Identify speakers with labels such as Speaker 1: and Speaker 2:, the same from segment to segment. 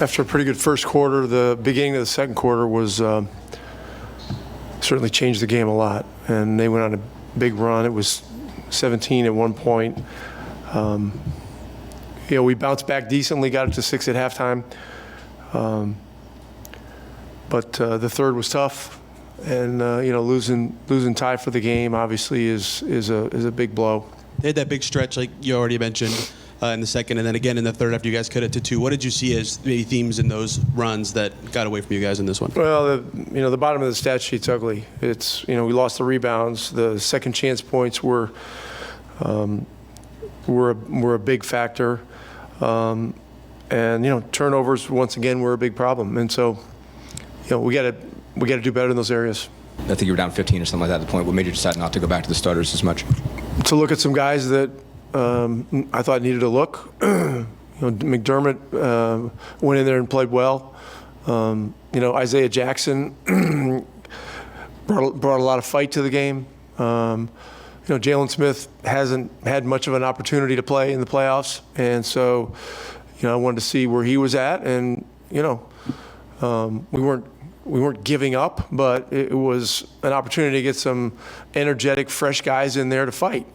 Speaker 1: After a pretty good first quarter, the beginning of the second quarter was certainly changed the game a lot, and they went on a big run. It was 17 at one point. We bounced back decently, got it to 6 at halftime, but the third was tough, and losing tie for the game obviously is a big blow.
Speaker 2: They had that big stretch, like you already mentioned, in the second, and then again in the third after you guys cut it to 2. What did you see as maybe themes in those runs that got away from you guys in this one?
Speaker 1: Well, the bottom of the stat sheet's ugly. It's we lost the rebounds. The second chance points were a big factor, and turnovers once again were a big problem. And so, we got to do better in those areas.
Speaker 3: I think you were down 15 or something like that at the point. What made you decide not to go back to the starters as much?
Speaker 1: To look at some guys that I thought needed a look. McDermott went in there and played well. Isaiah Jackson brought a lot of fight to the game. Jalen Smith hasn't had much of an opportunity to play in the playoffs, and so I wanted to see where he was at, and we weren't giving up, but it was an opportunity to get some energetic, fresh guys in there to fight.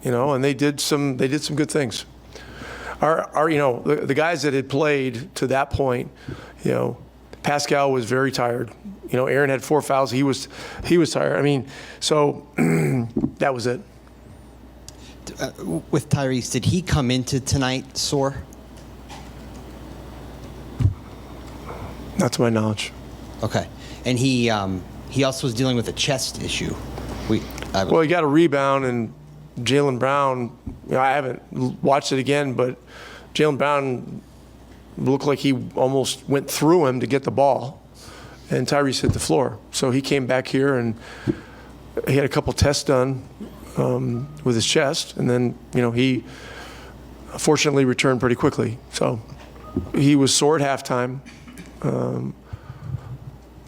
Speaker 1: And they did some good things. The guys that had played to that point, Pascal was very tired. Aaron had 4 fouls. He was tired. I mean, so that was it.
Speaker 4: With Tyrese, did he come into tonight sore?
Speaker 1: Not to my knowledge.
Speaker 4: Okay, and he also was dealing with a chest issue.
Speaker 1: Well, he got a rebound, and Jaylen Brown, I haven't watched it again, but Jaylen Brown looked like he almost went through him to get the ball, and Tyrese hit the floor. So he came back here, and he had a couple tests done with his chest, and then, he fortunately returned pretty quickly. So he was sore at halftime.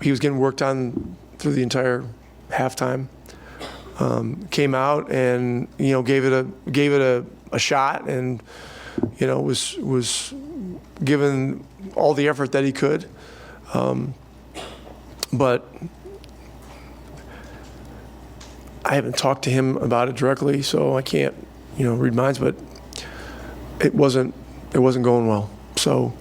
Speaker 1: He was getting worked on through the entire halftime. Came out and gave it a shot, and was given all the effort that he could, but I haven't talked to him about it directly, so I can't read minds. But it wasn't going well. So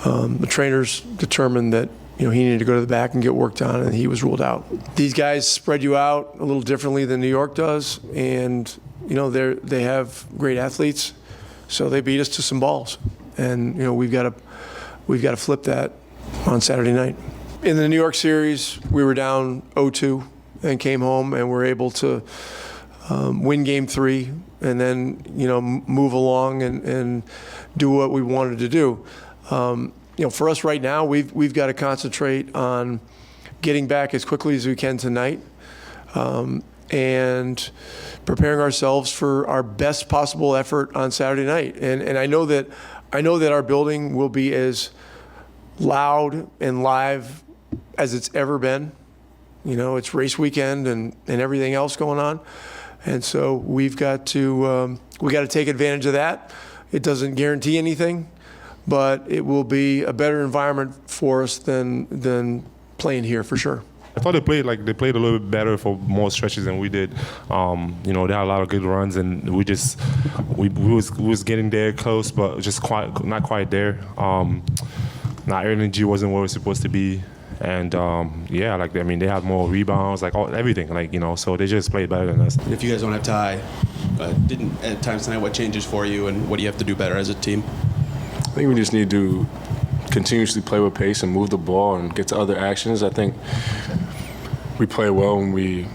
Speaker 1: the trainers determined that he needed to go to the back and get worked on, and he was ruled out. These guys spread you out a little differently than New York does, and they have great athletes, so they beat us to some balls, and we've got to flip that on Saturday night. In the New York series, we were down 0-2 and came home and were able to win Game 3, and then move along and do what we wanted to do. For us right now, we've got to concentrate on getting back as quickly as we can tonight, and preparing ourselves for our best possible effort on Saturday night. And I know that our building will be as loud and live as it's ever been. It's race weekend and everything else going on, and so we've got to take advantage of that. It doesn't guarantee anything, but it will be a better environment for us than playing here for sure.
Speaker 5: I thought they played a little bit better for more stretches than we did. They had a lot of good runs, and we was getting there close, but just not quite there. Our energy wasn't where it was supposed to be, and they have more rebounds, everything, so they just played better than us.
Speaker 2: If you guys don't have tie, didn't at times tonight, what changes for you, and what do you have to do better as a team?
Speaker 6: I think we just need to continuously play with pace and move the ball and get to other actions. I think we play well when we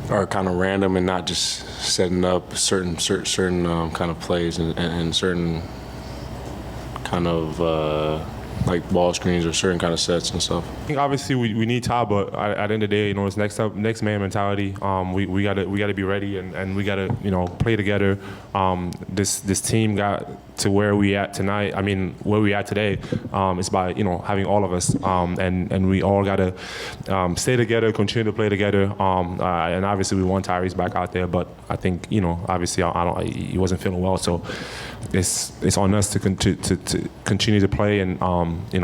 Speaker 6: are kind of random and not just setting up certain kind of plays and certain kind of like ball screens or certain kind of sets and stuff.
Speaker 5: I think obviously we need Ty, but at the end of the day, it's next man mentality. We gotta be ready, and we gotta play together. This team got to where we at tonight. I mean, where we at today is by having all of us, and we all gotta stay together, continue to play together. And obviously, we want Tyrese back out there, but I think obviously, he wasn't feeling well, so it's on us to continue to play and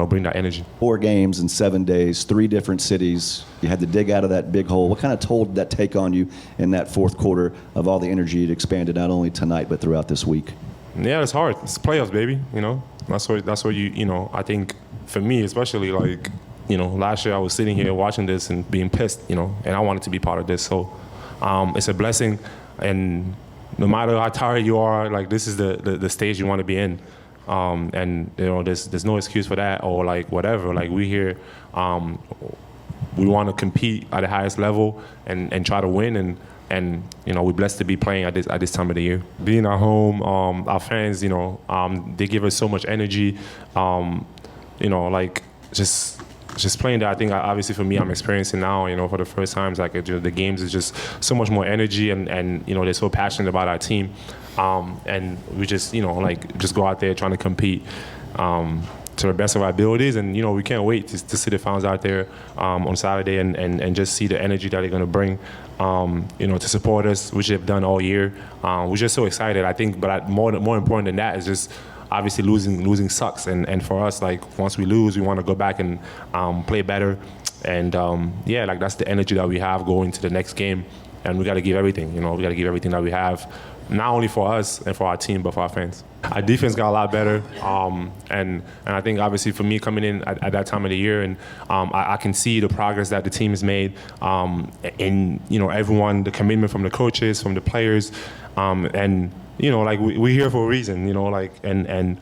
Speaker 5: bring that energy.
Speaker 7: 4 games in 7 days, 3 different cities. You had to dig out of that big hole. What kind of toll did that take on you in that fourth quarter of all the energy you'd expanded not only tonight but throughout this week?
Speaker 5: Yeah, it's hard. It's playoffs, baby. That's where you I think for me especially, like, last year I was sitting here watching this and being pissed, and I wanted to be part of this. So it's a blessing, and no matter how tired you are, like, this is the stage you want to be in. And there's no excuse for that or like whatever. Like, we here, we want to compete at the highest level and try to win, and we're blessed to be playing at this time of the year. Being at home, our fans, they give us so much energy. Like, just playing that, I think obviously for me, I'm experiencing now, for the first time, like, the games is just so much more energy, and they're so passionate about our team. And we just, just go out there trying to compete to the best of our abilities. And, we can't wait to see the fans out there on Saturday and just see the energy that they're going to bring, to support us, which they've done all year. We're just so excited, I think. But more important than that is just obviously losing sucks. And for us, like, once we lose, we want to go back and play better. And, like, that's the energy that we have going to the next game. And we got to give everything, we got to give everything that we have, not only for us and for our team, but for our fans. Our defense got a lot better, and I think obviously for me coming in at that time of the year, and I can see the progress that the team has made, and everyone, the commitment from the coaches, from the players, and like we're here for a reason, and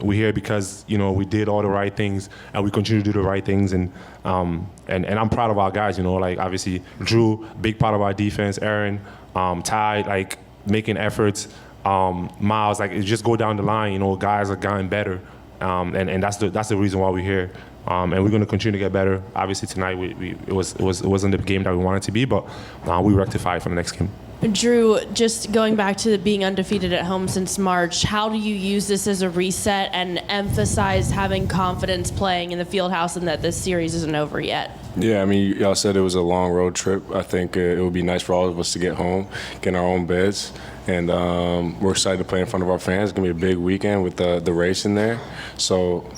Speaker 5: we're here because we did all the right things and we continue to do the right things, and I'm proud of our guys. Like, obviously Drew, big part of our defense. Aaron, Ty, like, making efforts. Miles, like, it just go down the line. Guys are gotten better, and that's the reason why we're here. And we're going to continue to get better. Obviously tonight it wasn't the game that we wanted to be, but we rectified for the next game.
Speaker 8: Drew, just going back to being undefeated at home since March, how do you use this as a reset and emphasize having confidence playing in the Fieldhouse and that this series isn't over yet?
Speaker 6: Yeah, I mean, y'all said it was a long road trip. I think it would be nice for all of us to get home, get in our own beds, and we're excited to play in front of our fans. It's going to be a big weekend with the race in there. So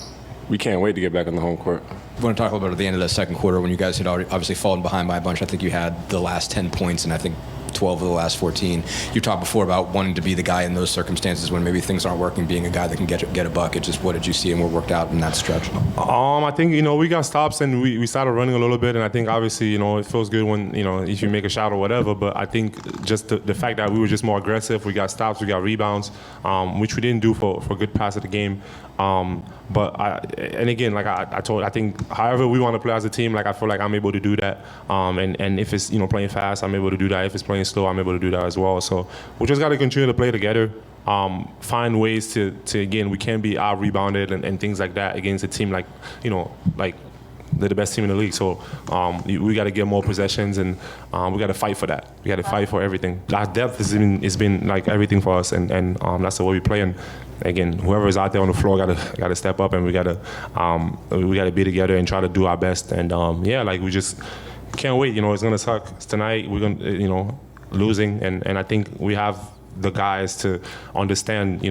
Speaker 6: we can't wait to get back on the home court.
Speaker 3: I want to talk a little bit at the end of the second quarter when you guys had already obviously fallen behind by a bunch. I think you had the last 10 points, and I think 12 of the last 14. You talked before about wanting to be the guy in those circumstances when maybe things aren't working, being a guy that can get a bucket. Just what did you see and what worked out in that stretch?
Speaker 5: I think, we got stops and we started running a little bit, and I think obviously, it feels good when, if you make a shot or whatever, but I think just the fact that we were just more aggressive, we got stops, we got rebounds, which we didn't do for a good pass of the game. But again, like I think however we want to play as a team, like, I feel like I'm able to do that. And if it's, playing fast, I'm able to do that. If it's playing slow, I'm able to do that as well. So we just got to continue to play together, find ways to again, we can't be out rebounded and things like that against a team like, like they're the best team in the league. So we got to get more possessions, and we got to fight for that. We got to fight for everything. Our depth has been like everything for us, and that's the way we play. And again, whoever's out there on the floor got to step up, and we got to be together and try to do our best. And like, we just can't wait. It's gonna suck. It's tonight. We're gonna losing, and I think we have the guys to understand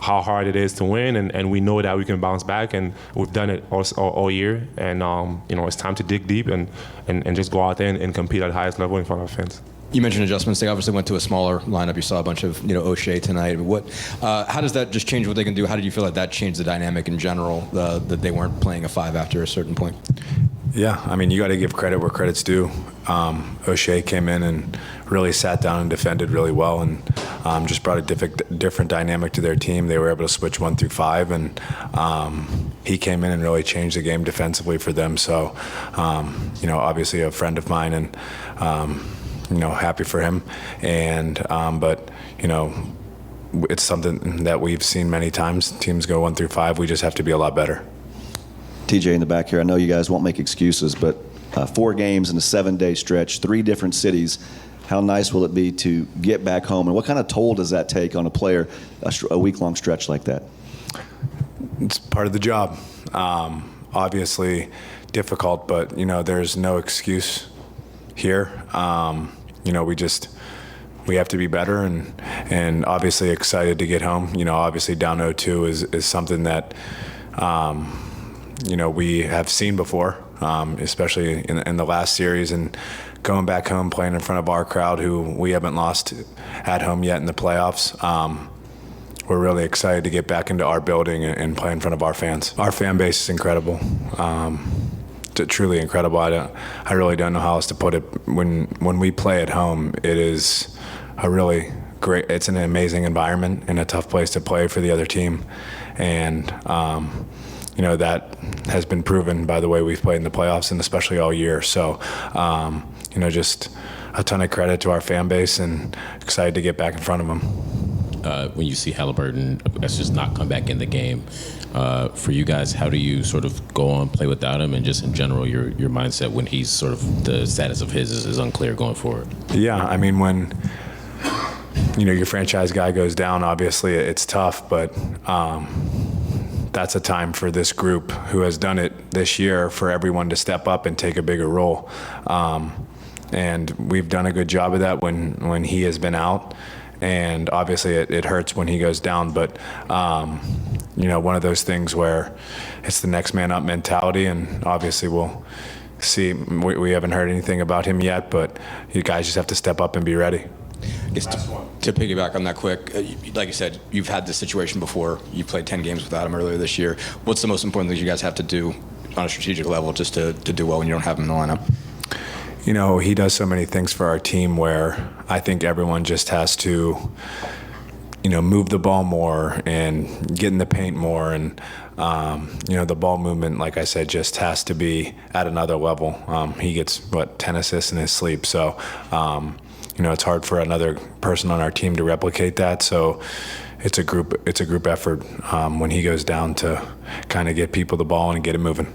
Speaker 5: how hard it is to win, and we know that we can bounce back, and we've done it all year. And it's time to dig deep and just go out there and compete at the highest level in front of our fans.
Speaker 3: You mentioned adjustments. They obviously went to a smaller lineup. You saw a bunch of O'Shea tonight. How does that just change what they can do? How did you feel like that changed the dynamic in general, that they weren't playing a 5 after a certain point?
Speaker 9: Yeah, I mean, you got to give credit where credit's due. O'Shea came in and really sat down and defended really well, and just brought a different dynamic to their team. They were able to switch 1 through 5, and he came in and really changed the game defensively for them. So, obviously a friend of mine, and happy for him. And but it's something that we've seen many times. Teams go 1 through 5. We just have to be a lot better.
Speaker 7: TJ in the back here, I know you guys won't make excuses, but 4 games in a 7-day stretch, 3 different cities. how nice will it be to get back home? And what kind of toll does that take on a player, a week-long stretch like that?
Speaker 9: It's part of the job. Obviously difficult, but, you know, there's no excuse here. You know, we have to be better, and obviously excited to get home. You know, obviously down 0-2 is something that, you know, we have seen before, especially in the last series, and going back home playing in front of our crowd, who we haven't lost at home yet in the playoffs. We're really excited to get back into our building and play in front of our fans. Our fan base is incredible. Truly incredible. I really don't know how else to put it. When we play at home, it is a really great. It's an amazing environment and a tough place to play for the other team, and you know, that has been proven by the way we've played in the playoffs, and especially all year. So, you know, just a ton of credit to our fan base, and excited to get back in front of them.
Speaker 10: When you see Haliburton, that's just not come back in the game. For you guys, how do you sort of go on, play without him, and just in general, your mindset when he's sort of, the status of his is unclear going forward? Yeah,
Speaker 9: I mean, when, you know, your franchise guy goes down, obviously it's tough, but that's a time for this group who has done it this year for everyone to step up and take a bigger role. And we've done a good job of that when he has been out. And obviously it hurts when he goes down, but you know, one of those things where it's the next man up mentality, and obviously we'll see. We haven't heard anything about him yet, but you guys just have to step up and be ready.
Speaker 3: To piggyback on that quick, like you said, you've had this situation before. You played 10 games without him earlier this year. What's the most important thing you guys have to do on a strategic level just to do well when you don't have him in the lineup?
Speaker 9: You know, he does so many things for our team where I think everyone just has to, you know, move the ball more and get in the paint more. And, you know, the ball movement, like I said, just has to be at another level. He gets, 10 assists in his sleep. So, you know, it's hard for another person on our team to replicate that. So it's a group effort when he goes down to kind of get people the ball and get it moving.